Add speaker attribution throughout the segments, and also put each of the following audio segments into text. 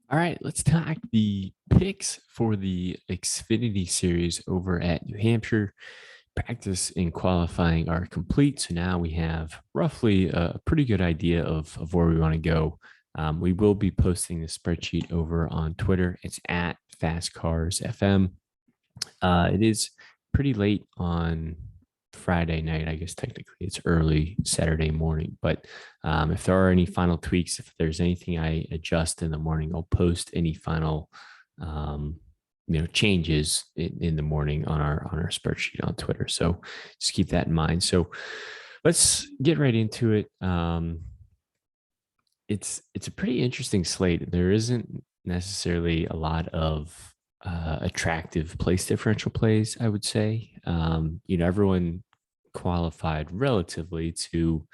Speaker 1: All right, let's talk the picks for the Xfinity series over at New Hampshire. Practice and qualifying are complete. So now we have roughly a pretty good idea of where we want to go. We will be posting the spreadsheet over on Twitter. It's at FastCarsFM. It is pretty late on Friday night. I guess technically it's early Saturday morning. But if there are any final tweaks, if there's anything I adjust in the morning, I'll post any final um, changes in the morning on our spreadsheet on Twitter. So just keep that in mind. So let's get right into it. It's a pretty interesting slate. There isn't necessarily a lot of attractive place differential plays, I would say. Everyone qualified relatively to,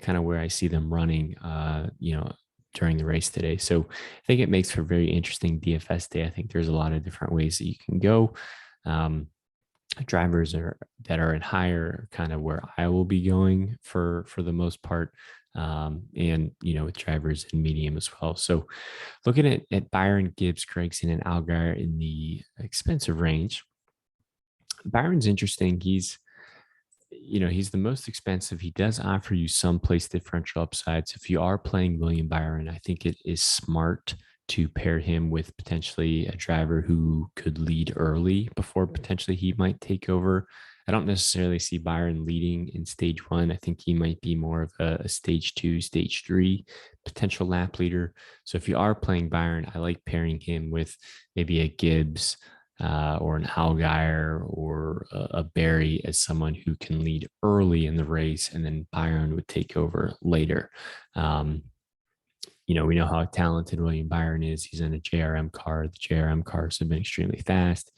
Speaker 1: kind of where I see them running, during the race today. So I think it makes for a very interesting DFS day. I think there's a lot of different ways that you can go. Um, Drivers that are in higher kind of where I will be going for the most part. And with drivers in medium as well. So looking at Byron, Gibbs, Gregson, and Algar in the expensive range. Byron's interesting. He's the most expensive. He does offer you some place differential upsides. If you are playing William Byron, I think it is smart to pair him with potentially a driver who could lead early before potentially he might take over. I don't necessarily see Byron leading in stage one. I think he might be more of a stage two, stage three potential lap leader. So if you are playing Byron, I like pairing him with maybe a Gibbs, or an Allgaier or a Barry as someone who can lead early in the race, and then Byron would take over later. Um, we know how talented William Byron is. He's in a JRM car. The JRM cars have been extremely fast.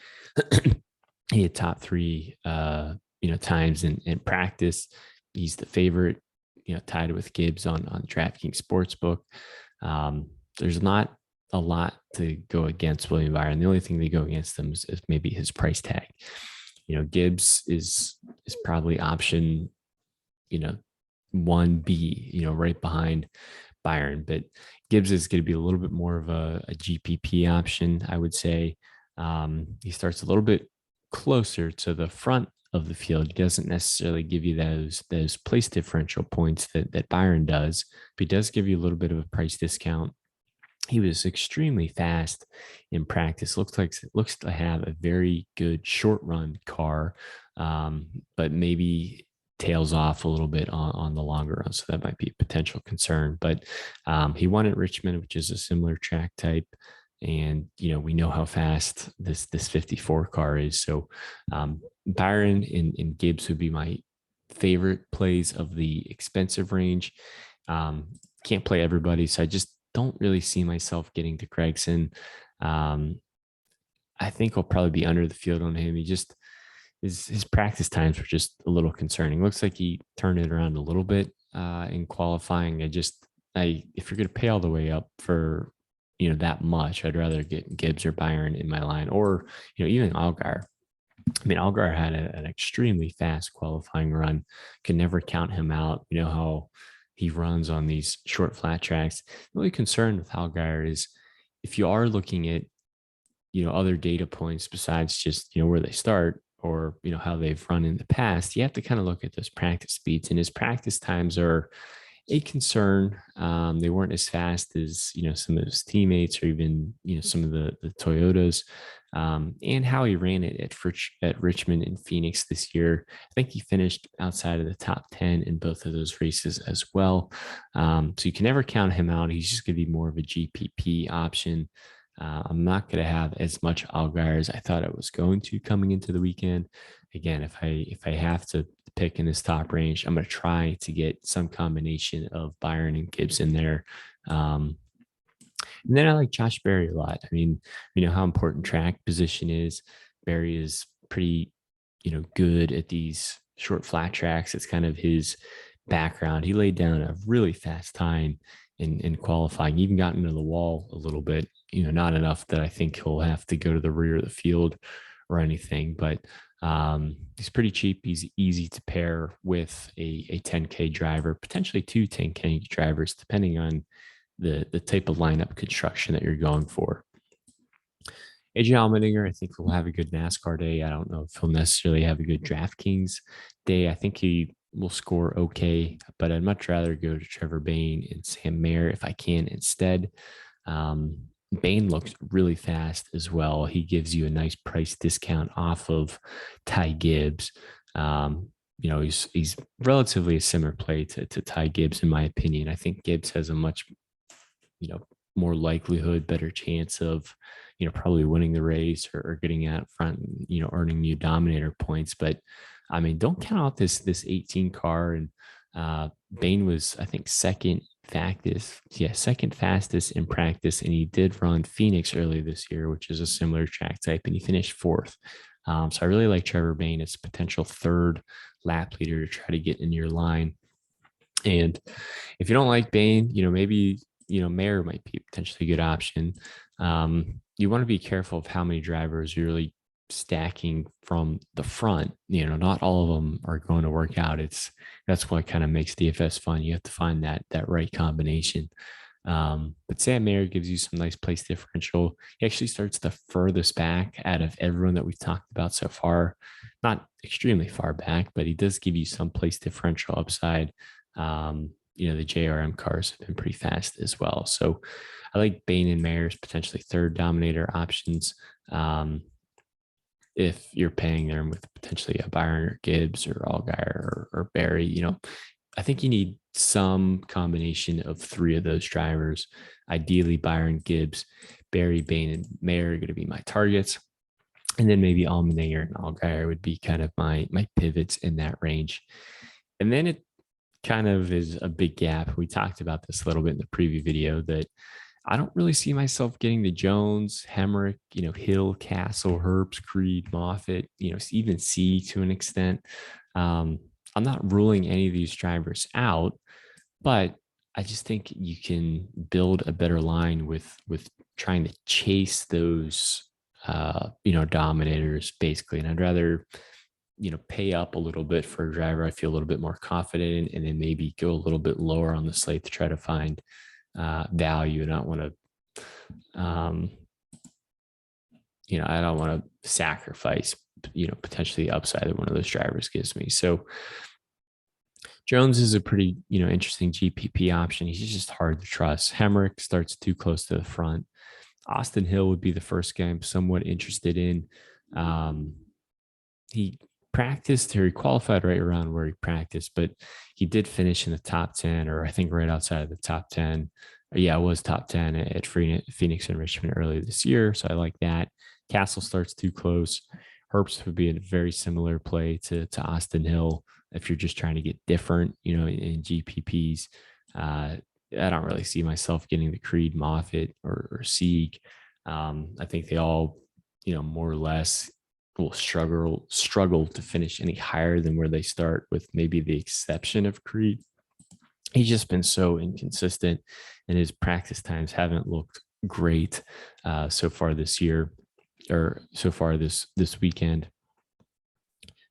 Speaker 1: He had top three, times in practice. He's the favorite, tied with Gibbs on DraftKings Sportsbook. There's not a lot to go against William Byron. The only thing they go against him is maybe his price tag. Gibbs is probably option, 1B, right behind Byron, but Gibbs is going to be a little bit more of a GPP option, I would say. He starts a little bit closer to the front of the field. He doesn't necessarily give you those place differential points that Byron does, but he does give you a little bit of a price discount. He was extremely fast in practice. Looks to have a very good short run car, but maybe tails off a little bit on the longer run. So that might be a potential concern. But he won at Richmond, which is a similar track type. And we know how fast this 54 car is. So Byron and Gibbs would be my favorite plays of the expensive range. Can't play everybody, so I just don't really see myself getting to Gregson. Um, I think I'll probably be under the field on him. He just his practice times were just a little concerning. Looks like he turned it around a little bit in qualifying. I if you're going to pay all the way up for that much, I'd rather get Gibbs or Byron in my line, or even Algar. I mean, Algar had an extremely fast qualifying run. Can never count him out. You know how he runs on these short flat tracks. The only concern with Algar is if you are looking at other data points besides just where they start, or how they've run in the past, you have to kind of look at those practice speeds, and his practice times are a concern. They weren't as fast as some of his teammates, or even some of the Toyotas, and how he ran it at Richmond and Phoenix this year. I think he finished outside of the top 10 in both of those races as well. So you can never count him out. He's just going to be more of a GPP option. I'm not going to have as much Algar as I thought I was going to coming into the weekend. Again, if I have to pick in this top range, I'm going to try to get some combination of Byron and Gibbs in there. And then I like Josh Berry a lot. I mean, how important track position is. Berry is pretty, good at these short flat tracks. It's kind of his background. He laid down a really fast time in qualifying, even got into the wall a little bit, not enough that I think he'll have to go to the rear of the field or anything, but he's pretty cheap. He's easy to pair with a 10K driver, potentially two 10K drivers, depending on the type of lineup construction that you're going for. AJ Allmendinger, I think will have a good NASCAR day. I don't know if he'll necessarily have a good DraftKings day. I think he will score okay, but I'd much rather go to Trevor Bayne and Sam Mayer if I can instead. Um, Bayne looks really fast as well. He gives you a nice price discount off of Ty Gibbs. He's relatively a similar play to Ty Gibbs, in my opinion. I think Gibbs has a much, you know, more likelihood, better chance of, probably winning the race or getting out front, earning new dominator points. But I mean, don't count out this 18 car. And Bayne was, I think, second fastest in practice. And he did run Phoenix earlier this year, which is a similar track type, and he finished fourth. So I really like Trevor Bayne as potential third lap leader to try to get in your line. And if you don't like Bayne, maybe, Mayer might be potentially a good option. You want to be careful of how many drivers you're really stacking from the front. Not all of them are going to work out. That's what kind of makes DFS fun. You have to find that right combination. But Sam Mayer gives you some nice place differential. He actually starts the furthest back out of everyone that we've talked about so far. Not extremely far back, but he does give you some place differential upside. The JRM cars have been pretty fast as well. So I like Bayne and Mayer as potentially third dominator options. If you're paying them with potentially a Byron or Gibbs or Allgaier or Barry, I think you need some combination of three of those drivers. Ideally, Byron, Gibbs, Barry, Bayne, and Mayer are going to be my targets. And then maybe Allmendinger and Allgaier would be kind of my pivots in that range. And then it kind of is a big gap. We talked about this a little bit in the preview video, that I don't really see myself getting the Jones, Hemrick, Hill, Castle, Herbst, Creed, Moffitt, even C to an extent. I'm not ruling any of these drivers out, but I just think you can build a better line with trying to chase those, dominators basically. And I'd rather, pay up a little bit for a driver I feel a little bit more confident in, and then maybe go a little bit lower on the slate to try to find value. And I don't want to, I don't want to sacrifice, potentially upside that one of those drivers gives me. So Jones is a pretty, interesting GPP option. He's just hard to trust. Hemrick starts too close to the front. Austin Hill would be the first guy I'm somewhat interested in. He practiced, or he qualified right around where he practiced, but he did finish in the top 10, or I think right outside of the top 10. Yeah, it was top 10 at Phoenix and Richmond earlier this year. So I like that. Castle starts too close. Herbst would be a very similar play to Austin Hill if you're just trying to get different, in GPPs. I don't really see myself getting the Creed, Moffitt, or Sieg. I think they all, more or less will struggle to finish any higher than where they start, with maybe the exception of Creed. He's just been so inconsistent, and his practice times haven't looked great so far this year, or so far this weekend.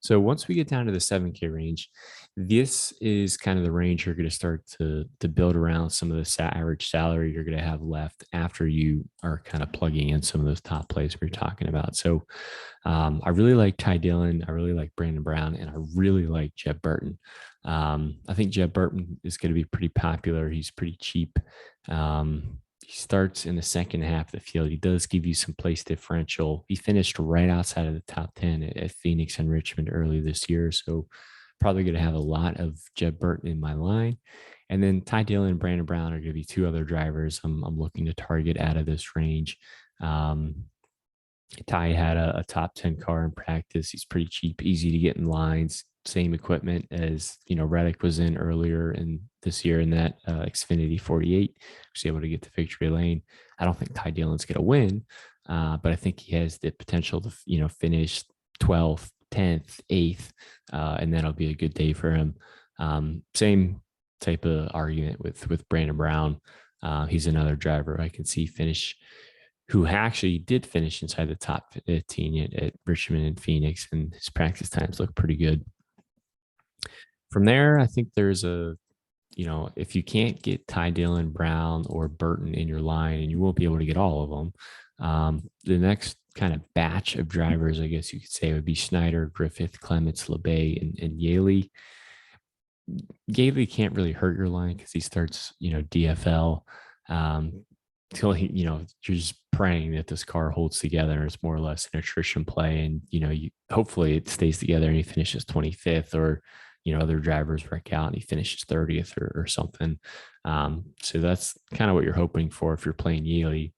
Speaker 1: So once we get down to the 7K range, this is kind of the range you're going to start to build around some of the average salary you're going to have left after you are kind of plugging in some of those top plays we're talking about. So I really like Ty Dillon. I really like Brandon Brown, and I really like Jeb Burton. I think Jeb Burton is going to be pretty popular. He's pretty cheap. He starts in the second half of the field. He does give you some place differential. He finished right outside of the top 10 at Phoenix and Richmond early this year. So probably going to have a lot of Jeb Burton in my line. And then Ty Dillon and Brandon Brown are going to be two other drivers I'm looking to target out of this range. Ty had a top 10 car in practice. He's pretty cheap, easy to get in lines. Same equipment as, Reddick was in earlier in this year in that Xfinity 48. Was able to get to victory lane. I don't think Ty Dillon's going to win, but I think he has the potential to, finish 12th, 10th, 8th, and that'll be a good day for him. Same type of argument with Brandon Brown. He's another driver I can see finish, who actually did finish inside the top 15 at Richmond and Phoenix, and his practice times look pretty good. From there, I think there's a if you can't get Ty Dillon, Brown, or Burton in your line, and you won't be able to get all of them, the next kind of batch of drivers, I guess you could say, would be Snyder, Griffith, Clements, LeBay, and Yaley. Yaley can't really hurt your line because he starts, DFL. Till you're just praying that this car holds together. It's more or less an attrition play, and hopefully it stays together and he finishes 25th, or other drivers wreck out and he finishes 30th or something. So that's kind of what you're hoping for if you're playing Yaley.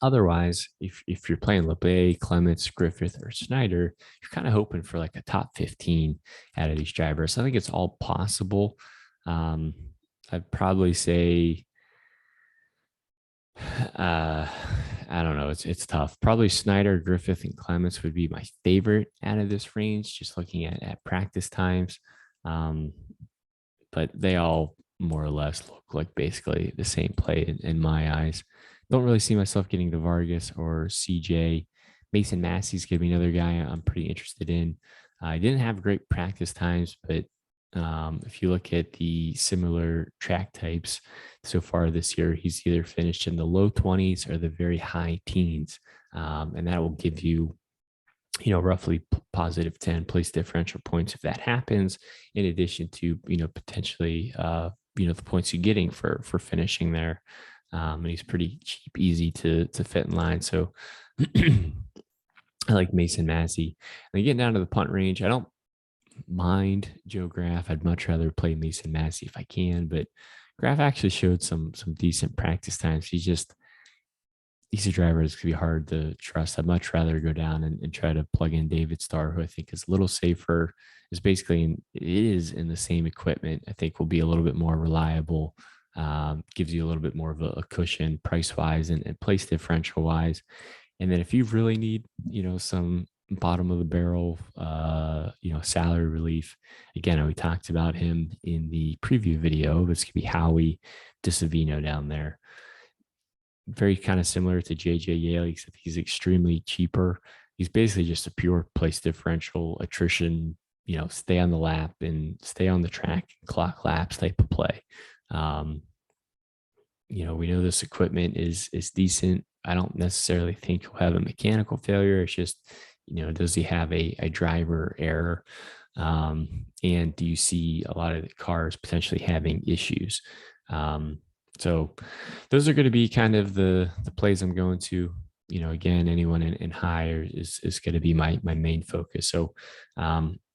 Speaker 1: Otherwise, if you're playing LeBay, Clements, Griffith, or Snyder, you're kind of hoping for like a top 15 out of these drivers. So I think it's all possible. I'd probably say, I don't know. It's tough. Probably Snyder, Griffith, and Clements would be my favorite out of this range, just looking at practice times. But they all more or less look like basically the same play in my eyes. Don't really see myself getting to Vargas or CJ. Mason Massey's going to be another guy I'm pretty interested in. I didn't have great practice times, but if you look at the similar track types so far this year, he's either finished in the low 20s or the very high teens. And that will give you, roughly positive 10 place differential points if that happens, in addition to, potentially, the points you're getting for finishing there. And he's pretty cheap, easy to fit in line. So I like Mason Massey. And getting down to the punt range, I don't mind Joe Graff. I'd much rather play Mason Massey if I can, but Graff actually showed some decent practice times. He's a driver that's going to be hard to trust. I'd much rather go down and try to plug in David Starr, who I think is a little safer, is basically in the same equipment. I think will be a little bit more reliable, gives you a little bit more of a cushion price-wise and place differential-wise. And then if you really need, some bottom of the barrel, salary relief, again, we talked about him in the preview video. This could be Howie DeSavino down there. Very kind of similar to JJ Yale, except he's extremely cheaper. He's basically just a pure place differential attrition, stay on the lap and stay on the track, clock laps type of play. We know this equipment is decent. I don't necessarily think he'll have a mechanical failure. It's just, does he have a driver error? And do you see a lot of the cars potentially having issues? So those are going to be kind of the plays I'm going to. Again, anyone in higher is going to be my main focus. So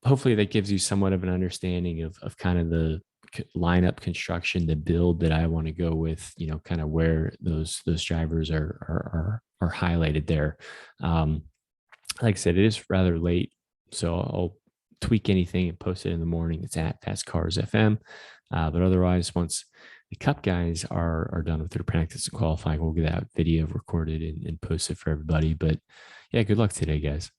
Speaker 1: hopefully that gives you somewhat of an understanding of kind of the lineup construction, the build that I want to go with, kind of where those drivers are highlighted there. Like I said, it is rather late, so I'll tweak anything and post it in the morning. It's at Fast Cars FM. But otherwise, once the Cup guys are done with their practice and qualifying, we'll get that video recorded and post it for everybody. But yeah, good luck today, guys.